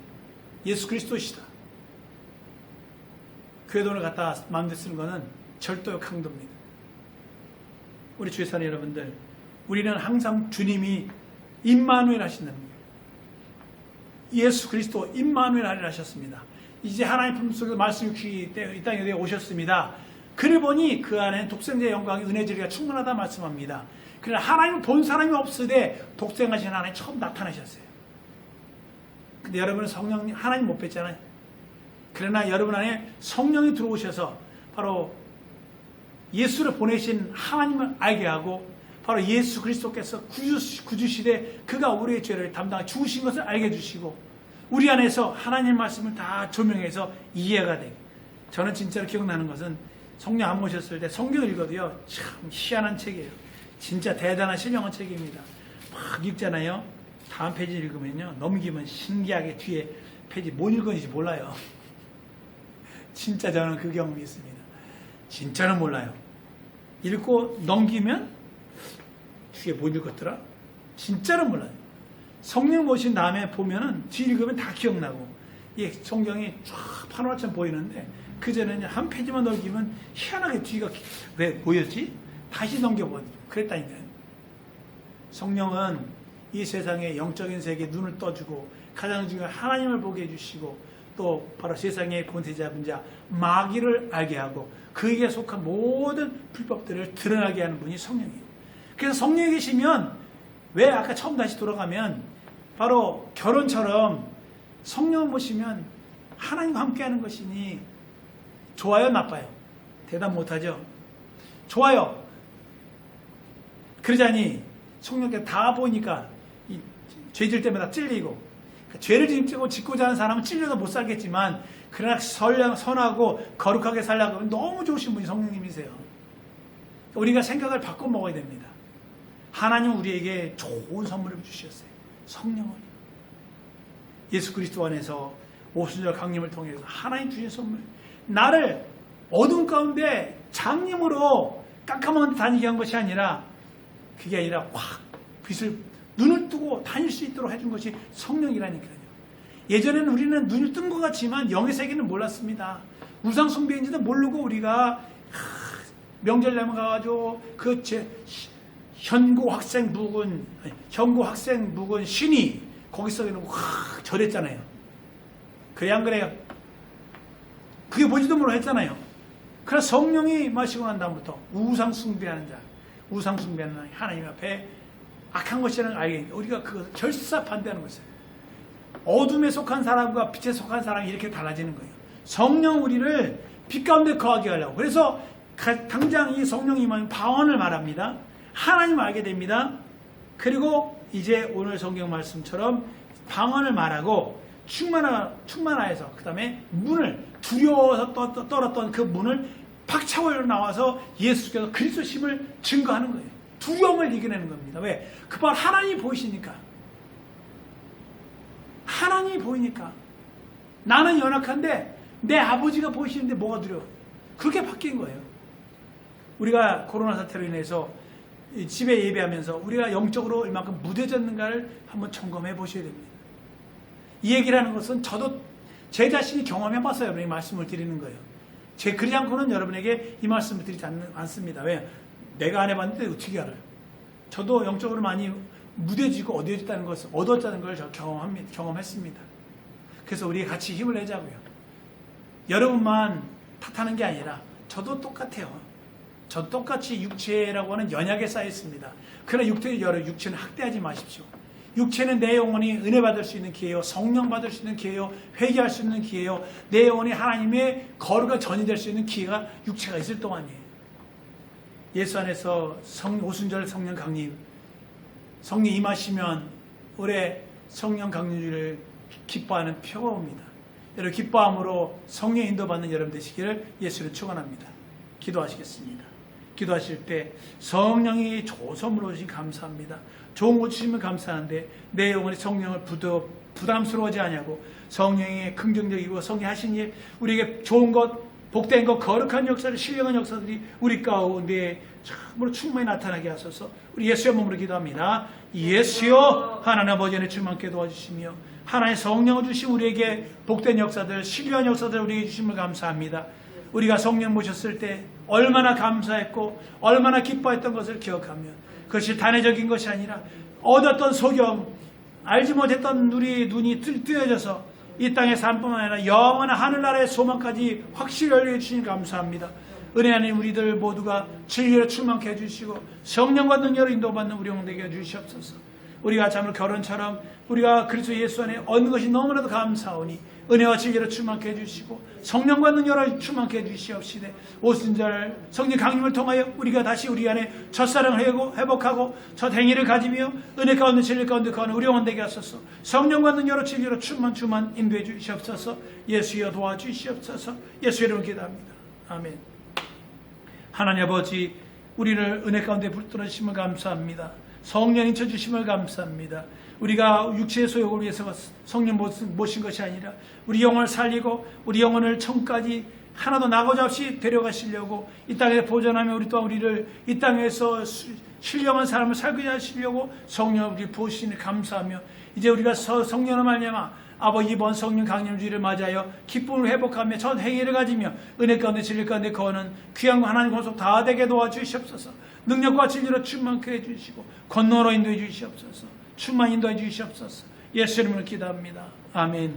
예수 그리스도시다. 교회 돈을 갖다 마음대로 쓰는 것은 절도요 강도입니다. 우리 주의 사랑 여러분들, 우리는 항상 주님이 임마누엘 하신다는 거예요. 예수 그리스도 임마누엘 하리라 하셨습니다. 이제 하나님 품속에서 말씀 육신이 이 땅에 오셨습니다. 그를 보니 그 안에 독생자의 영광이 은혜지리가 충만하다 말씀합니다. 그러나 하나님을 본 사람이 없으되 독생하신 하나님 처음 나타나셨어요. 근데 여러분은 성령 하나님 못 뵀잖아요. 그러나 여러분 안에 성령이 들어오셔서 바로 예수를 보내신 하나님을 알게 하고 바로 예수 그리스도께서 구주시되 그가 우리의 죄를 담당해 죽으신 것을 알게 해주시고 우리 안에서 하나님 말씀을 다 조명해서 이해가 되고, 저는 진짜로 기억나는 것은 성령 안 모셨을 때 성경을 읽어도요 참 희한한 책이에요. 진짜 대단한 신령한 책입니다. 막 읽잖아요. 다음 페이지 읽으면요 넘기면 신기하게 뒤에 페이지 못 읽었는지 몰라요. 진짜 저는 그 경험이 있습니다. 진짜는 몰라요. 읽고 넘기면 뒤에 못 읽었더라? 진짜는 몰라요. 성령 모신 다음에 보면은 뒤 읽으면 다 기억나고 이 성경이 쫙 파노라처럼 보이는데 그전에는 한 페이지만 넘기면 희한하게 뒤가 왜 보였지? 다시 넘겨보고 그랬다니까요. 성령은 이 세상의 영적인 세계에 눈을 떠주고 가장 중요한 하나님을 보게 해주시고 또 바로 세상의 권세자 분자 마귀를 알게 하고 그에게 속한 모든 불법들을 드러나게 하는 분이 성령이에요. 그래서 성령이 계시면 왜 아까 처음 다시 돌아가면 바로 결혼처럼 성령을 모시면 하나님과 함께하는 것이니 좋아요 나빠요? 대답 못하죠. 좋아요. 그러자니 성령께 다 보니까 죄질 때마다 찔리고 죄를 짓고자 하는 사람은 찔려서 못 살겠지만 그러나 선하고 거룩하게 살려고 하면 너무 좋으신 분이 성령님이세요. 우리가 생각을 바꿔 먹어야 됩니다. 하나님은 우리에게 좋은 선물을 주셨어요. 성령을. 예수 그리스도 안에서 오순절 강림을 통해서 하나님 주신 선물. 나를 어둠 가운데 장님으로 깜깜한 데 다니게 한 것이 아니라 그게 아니라 확 빛을 눈을 뜨고 다닐 수 있도록 해준 것이 성령이라니까요. 예전에는 우리는 눈을 뜬 것 같지만 영의 세계는 몰랐습니다. 우상 숭배인지도 모르고 우리가 명절 되면 가가지고 그 현고 학생 묵은 신이 거기서 확 절했잖아요. 그래 안 그래요? 그게 뭔지도 모르고 했잖아요. 그래서 성령이 마시고 난 다음부터 우상 숭배하는 자, 우상 숭배하는 하나님 앞에 악한 것이라는 걸 알게 우리가 그것을 결사 반대하는 것이에요. 어둠에 속한 사람과 빛에 속한 사람이 이렇게 달라지는 거예요. 성령 우리를 빛 가운데 거하게 하려고. 그래서 당장 이 성령이 임하면 방언을 말합니다. 하나님을 알게 됩니다. 그리고 이제 오늘 성경 말씀처럼 방언을 말하고 충만하여서 그 다음에 문을 두려워서 떨었던 그 문을 박차고 나와서 예수께서 그리스도심을 증거하는 거예요. 두려움을 이겨내는 겁니다. 왜? 그 바로 하나님이 보이시니까. 하나님이 보이니까. 나는 연약한데 내 아버지가 보이시는데 뭐가 두려워? 그렇게 바뀐 거예요. 우리가 코로나 사태로 인해서 집에 예배하면서 우리가 영적으로 얼마큼 무뎌졌는가를 한번 점검해 보셔야 됩니다. 이 얘기를 하는 것은 저도 제 자신이 경험해 봤어요. 여러분에게 말씀을 드리는 거예요. 그러지 않고는 여러분에게 이 말씀을 드리지 않습니다. 왜? 내가 안 해봤는데 어떻게 알아요? 저도 영적으로 많이 무뎌지고 얻어졌다는 것을 경험했습니다. 그래서 우리 같이 힘을 내자고요. 여러분만 탓하는 게 아니라 저도 똑같아요. 저 똑같이 육체라고 하는 연약에 쌓여 있습니다. 그러나 육체는 학대하지 마십시오. 육체는 내 영혼이 은혜 받을 수 있는 기회요, 성령 받을 수 있는 기회요, 회개할 수 있는 기회요, 내 영혼이 하나님의 거룩한 전이 될 수 있는 기회가 육체가 있을 동안이에요. 예수 안에서 오순절 성령 강림, 성령 임하시면 올해 성령 강림주를 기뻐하는 표가 옵니다. 여러분 기뻐함으로 성령 인도받는 여러분 되시기를 예수를 축원합니다. 기도하시겠습니다. 기도하실 때 성령이 좋은 선물로 주신 감사합니다. 좋은 것 주시면 감사한데 내 영혼이 성령을 부담스러워하지 않냐고 성령의 긍정적이고 성령 하신 일 우리에게 좋은 것 복된 것 거룩한 역사를 신령한 역사들이 우리 가운데 참으로 충만히 나타나게 하소서. 우리 예수의 몸으로 기도합니다. 예수여 하나님 아버지 안에 주님께 도와주시며 하나의 성령을 주신 우리에게 복된 역사들, 신령한 역사들 우리에게 주심을 감사합니다. 우리가 성령 모셨을 때 얼마나 감사했고 얼마나 기뻐했던 것을 기억하며, 그것이 단회적인 것이 아니라 얻었던 소경, 알지 못했던 우리 눈이 뜨여져서 이 땅의 삶뿐만 아니라 영원한 하늘나라의 소망까지 확실히 열려주시니 감사합니다. 은혜 하나님, 우리들 모두가 진리로 충만케 해주시고 성령과 능력으로 인도받는 우리 영혼 되게 해주시옵소서. 우리가 참으로 결혼처럼 우리가 그리스도 예수 안에 얻는 것이 너무나도 감사하오니 은혜와 진리로 충만케 해주시고 성령과 능력으로 충만케 해주시옵시되, 오순절 성령 강림을 통하여 우리가 다시 우리 안에 첫사랑을 회복하고 첫 행위를 가지며 은혜 가운데 진리 가운데 거하는 우리 영혼 되게 하소서. 성령과 능력으로 진리로 충만 인도해 주시옵소서. 예수여 도와주시옵소서. 예수 이름으로 기도합니다. 아멘. 하나님 아버지, 우리를 은혜 가운데 붙들어주심을 감사합니다. 성령 인쳐주심을 감사합니다. 우리가 육체의 소욕을 위해서 성령 모신 것이 아니라 우리 영혼을 살리고 우리 영혼을 천까지 하나도 나고자 없이 데려가시려고 이 땅에 보존하며 우리 또한 우리를 이 땅에서 신령한 사람을 살게 하시려고 성령을 우리 부으시니 감사하며, 이제 우리가 성령을 말미암아 아버지 이번 성령 강림주의를 맞이하여 기쁨을 회복하며 첫 행위를 가지며 은혜 가운데 진리 가운데 거하는 귀한 하나님 권속 다 되게 도와주시옵소서. 능력과 진리로 충만케 해주시고 권능으로 인도해 주시옵소서. 충만 인도해 주시옵소서. 예수 이름으로 기도합니다. 아멘.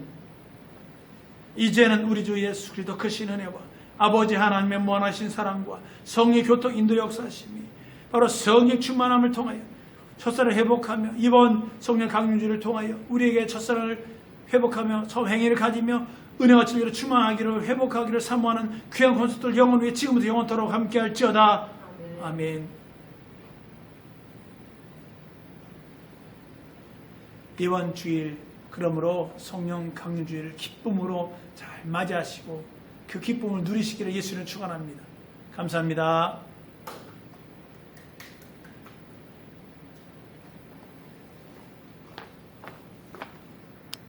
이제는 우리 주 예수 그리스도 크신 은혜와 아버지 하나님의 무한하신 사랑과 성령의 교통 인도 역사심이 바로 성령 충만함을 통하여 첫사랑을 회복하며 이번 성령 강림주의를 통하여 우리에게 첫사랑을 회복하며 처음 행위를 가지며 은혜와 진리로 충만하기를 회복하기를 사모하는 귀한 권속들 영혼 위에 지금부터 영원토록 함께할지어다. 아멘. 이번 주일 그러므로 성령 강림주의를 기쁨으로 잘 맞이하시고 그 기쁨을 누리시기를 예수님을 축원합니다. 감사합니다.